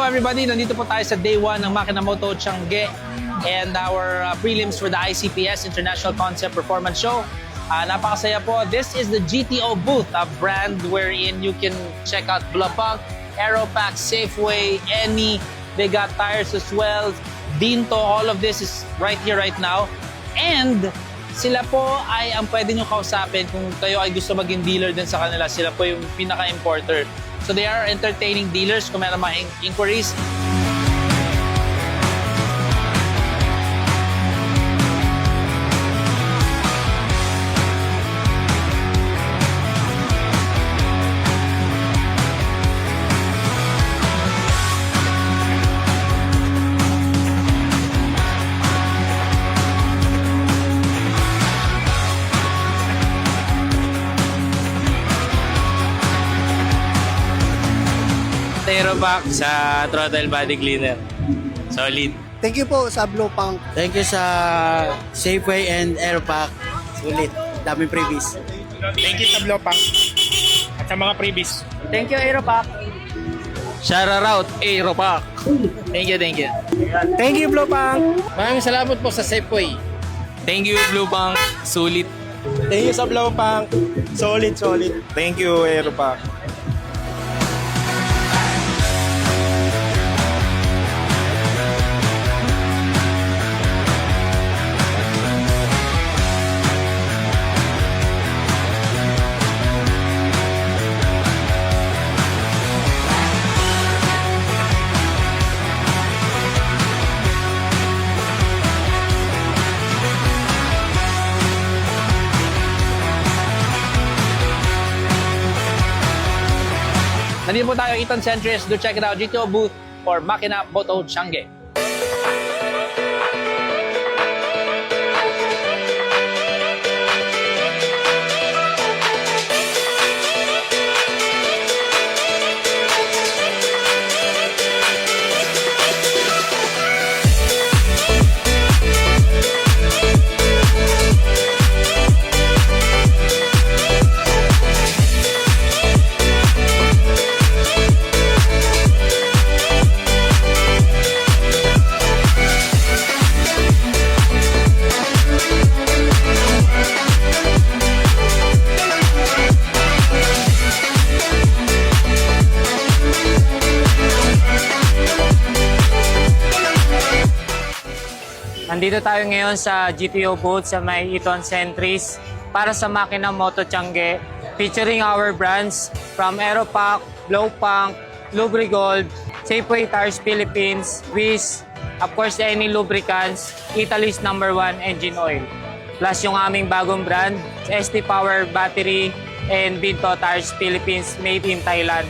everybody, nandito po tayo sa day 1 ng Makinamoto Tiangge and our prelims for the ICPS International Concept Performance Show. Napakasaya po. This is the GTO booth, a brand wherein you can check out Blapunk, Aeropack, Safeway, Any. They got tires as well. Dinto, all of this is right here, right now. And sila po ay ang pwede nyo kausapin kung kayo ay gusto maging dealer din sa kanila. Sila po yung pinaka-importer. So they are entertaining dealers kung meron mga inquiries. Aeropack sa throttle body cleaner. Solid. Thank you po sa Blapunk. Thank you sa Safeway and Aeropack. Sulit. Daming previous. Thank you sa Blapunk at sa mga previous. Thank you, Aeropack. Shara Route, Aeropack. Thank you, thank you. Thank you, Blapunk. Maraming salamat po sa Safeway. Thank you, Blapunk. Sulit. Thank you sa Blapunk. Solid. Thank you, Aeropack. Nandito po tayo, Eton Centris. Do check it out, GTO booth for Makinamoto Tiangge. Nandito tayo ngayon sa GTO booth sa may Eton Centris para sa Makinamoto Tiangge, featuring our brands from Aeropack, Blapunk, Lubrigold, Safeway Tires Philippines, Wiz, of course Any Lubricants, Italy's #1 engine oil. Plus yung aming bagong brand, ST Power Battery and Binto Tires Philippines, made in Thailand.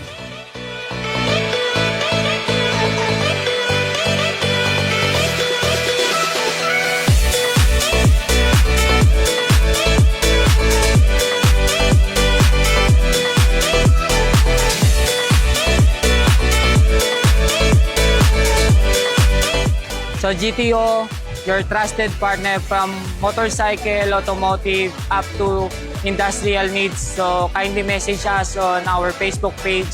So GTO, your trusted partner from motorcycle, automotive, up to industrial needs. So kindly message us on our Facebook page.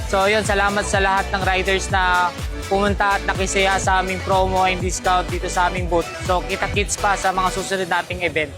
So yun, salamat sa lahat ng riders na pumunta at nakisaya sa aming promo and discount dito sa aming booth. So kita-kits pa sa mga susunod nating event.